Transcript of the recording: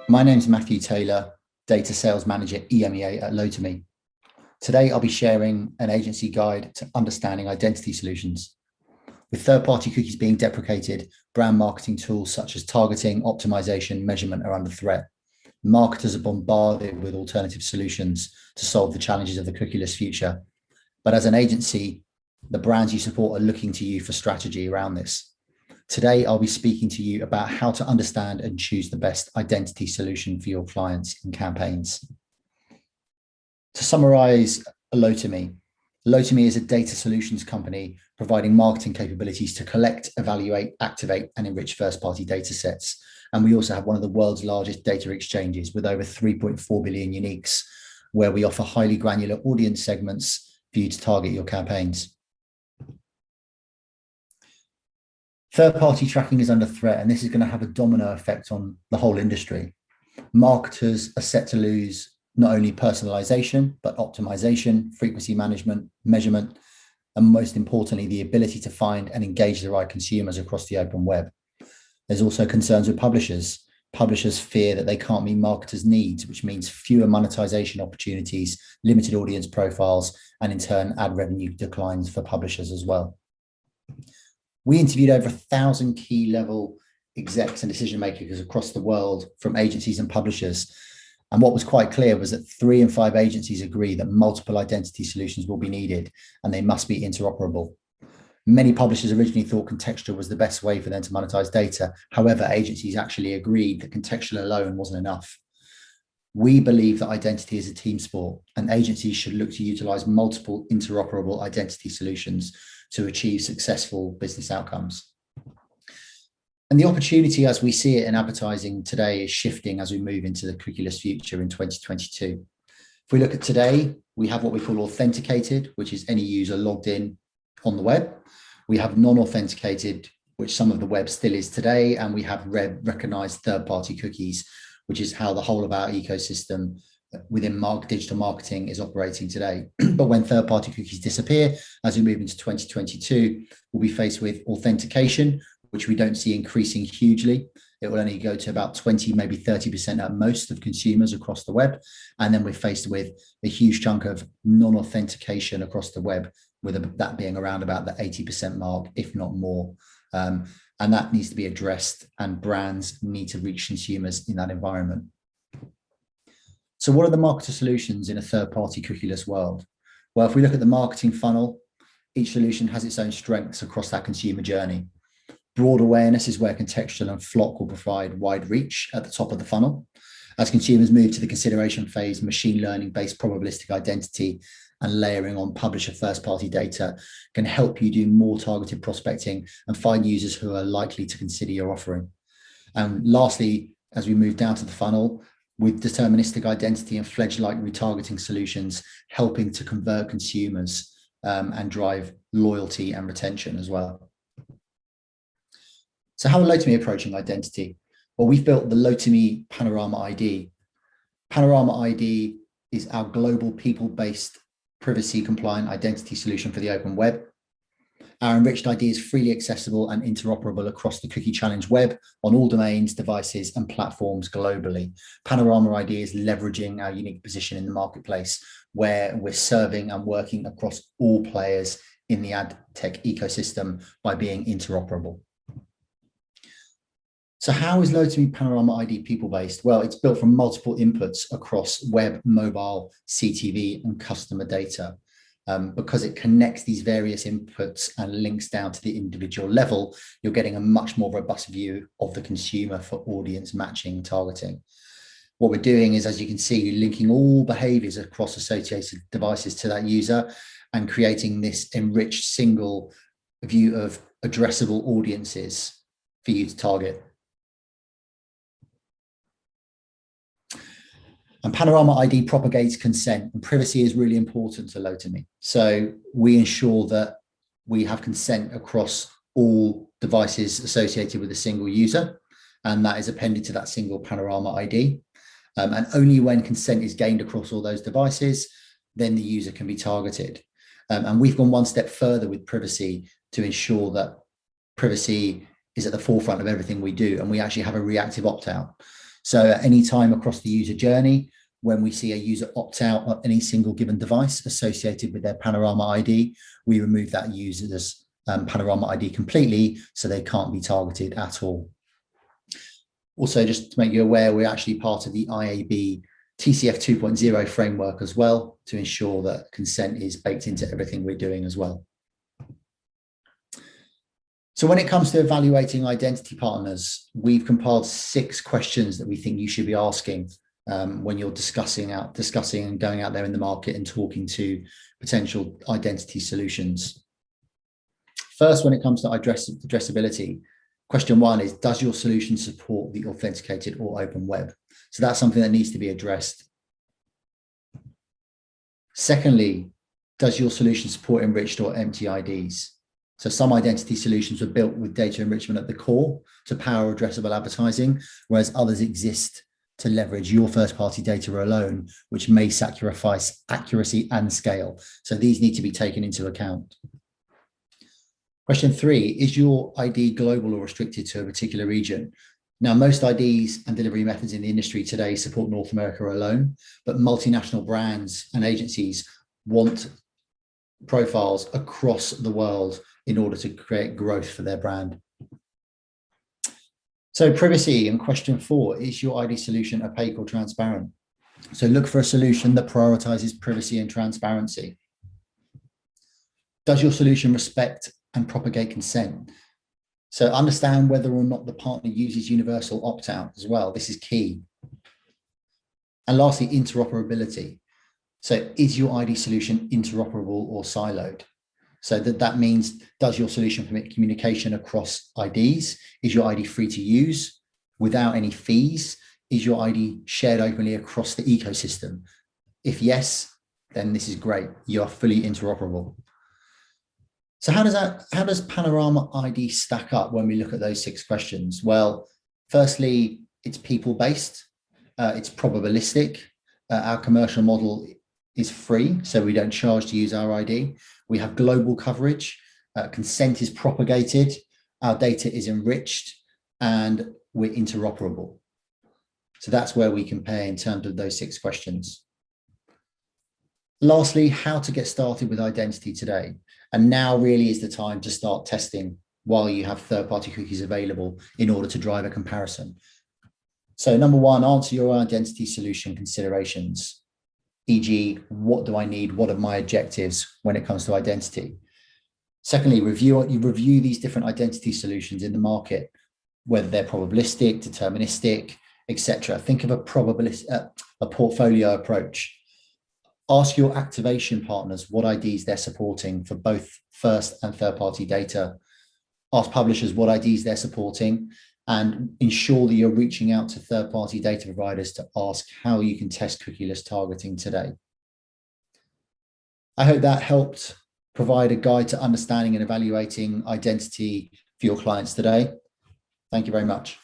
My name is Matthew Taylor, Data Sales Manager EMEA at Lotame. Today, I'll be sharing an agency guide to understanding identity solutions. With third-party cookies being deprecated, brand marketing tools such as targeting, optimization, measurement are under threat. Marketers are bombarded with alternative solutions to solve the challenges of the cookieless future. But as an agency, the brands you support are looking to you for strategy around this. Today, I'll be speaking to you about how to understand and choose the best identity solution for your clients and campaigns. To summarize Lotame is a data solutions company providing marketing capabilities to collect, evaluate, activate, and enrich first-party data sets. And we also have one of the world's largest data exchanges with over 3.4 billion uniques, where we offer highly granular audience segments for you to target your campaigns. Third-party tracking is under threat, and this is going to have a domino effect on the whole industry. Marketers are set to lose not only personalization, but optimization, frequency management, measurement, and most importantly, the ability to find and engage the right consumers across the open web. There's also concerns with publishers. Publishers fear that they can't meet marketers' needs, which means fewer monetization opportunities, limited audience profiles, and in turn, ad revenue declines for publishers as well. We interviewed over 1,000 key level execs and decision makers across the world from agencies and publishers. And what was quite clear was that 3 in 5 agencies agree that multiple identity solutions will be needed and they must be interoperable. Many publishers originally thought contextual was the best way for them to monetize data. However, agencies actually agreed that contextual alone wasn't enough. We believe that identity is a team sport, and agencies should look to utilize multiple interoperable identity solutions to achieve successful business outcomes. And the opportunity as we see it in advertising today is shifting as we move into the cookieless future in 2022. If we look at today, we have what we call authenticated, which is any user logged in on the web. We have non-authenticated, which some of the web still is today, and we have recognized third-party cookies, which is how the whole of our ecosystem within digital marketing is operating today. But when third-party cookies disappear, as we move into 2022, we'll be faced with authentication, which we don't see increasing hugely. It will only go to about 20, maybe 30% at most of consumers across the web. And then we're faced with a huge chunk of non-authentication across the web, with that being around about the 80% mark, if not more. And that needs to be addressed, and brands need to reach consumers in that environment. So what are the marketer solutions in a third-party cookieless world? Well, if we look at the marketing funnel, each solution has its own strengths across that consumer journey. Broad awareness is where contextual and Flock will provide wide reach at the top of the funnel. As consumers move to the consideration phase, machine learning-based probabilistic identity and layering on publisher first-party data can help you do more targeted prospecting and find users who are likely to consider your offering. And lastly, as we move down to the funnel, with deterministic identity and fledged-like retargeting solutions helping to convert consumers and drive loyalty and retention as well. So how are Lotame approaching identity? Well, we've built the Lotame Panorama ID. Panorama ID is our global people-based privacy-compliant identity solution for the open web. Our enriched ID is freely accessible and interoperable across the cookie challenge web on all domains, devices, and platforms globally. Panorama ID is leveraging our unique position in the marketplace, where we're serving and working across all players in the ad tech ecosystem by being interoperable. So how is Lotame Panorama ID people-based? Well, it's built from multiple inputs across web, mobile, CTV, and customer data. Because it connects these various inputs and links down to the individual level, you're getting a much more robust view of the consumer for audience matching targeting. What we're doing is, as you can see, linking all behaviors across associated devices to that user and creating this enriched single view of addressable audiences for you to target. And Panorama ID propagates consent, and privacy is really important to Lotame. So we ensure that we have consent across all devices associated with a single user, and that is appended to that single Panorama ID. And only when consent is gained across all those devices, then the user can be targeted. And we've gone one step further with privacy to ensure that privacy is at the forefront of everything we do, and we actually have a reactive opt-out. So at any time across the user journey, when we see a user opt out of any single given device associated with their Panorama ID, we remove that user's Panorama ID completely, so they can't be targeted at all. Also, just to make you aware, we're actually part of the IAB TCF 2.0 framework as well, to ensure that consent is baked into everything we're doing as well. So when it comes to evaluating identity partners, we've compiled 6 questions that we think you should be asking when you're discussing and going out there in the market and talking to potential identity solutions. First, when it comes to addressability, question 1 is, does your solution support the authenticated or open web? So that's something that needs to be addressed. Secondly, does your solution support enriched or empty IDs? So some identity solutions were built with data enrichment at the core to power addressable advertising, whereas others exist to leverage your first-party data alone, which may sacrifice accuracy and scale. So these need to be taken into account. Question 3, is your ID global or restricted to a particular region? Now, most IDs and delivery methods in the industry today support North America alone, but multinational brands and agencies want profiles across the world in order to create growth for their brand. So privacy, and question 4, is your ID solution opaque or transparent? So look for a solution that prioritizes privacy and transparency. Does your solution respect and propagate consent? So understand whether or not the partner uses universal opt-out as well. This is key. And lastly, interoperability. So is your ID solution interoperable or siloed? So that means, does your solution permit communication across IDs? Is your ID free to use without any fees? Is your ID shared openly across the ecosystem? If yes, then this is great. You are fully interoperable. So how does Panorama ID stack up when we look at those 6 questions? Well, firstly, it's people-based, it's probabilistic. Our commercial model is free, so we don't charge to use our ID. We have global coverage, consent is propagated, our data is enriched, and we're interoperable. So that's where we compare in terms of those 6 questions. Lastly, how to get started with identity today. And now really is the time to start testing while you have third-party cookies available in order to drive a comparison. So number 1, answer your identity solution considerations. E.g., what do I need? What are my objectives when it comes to identity? Secondly, review these different identity solutions in the market, whether they're probabilistic, deterministic, etc. Think of a portfolio approach. Ask your activation partners what IDs they're supporting for both first and third-party data. Ask publishers what IDs they're supporting, and ensure that you're reaching out to third-party data providers to ask how you can test cookieless targeting today. I hope that helped provide a guide to understanding and evaluating identity for your clients today. Thank you very much.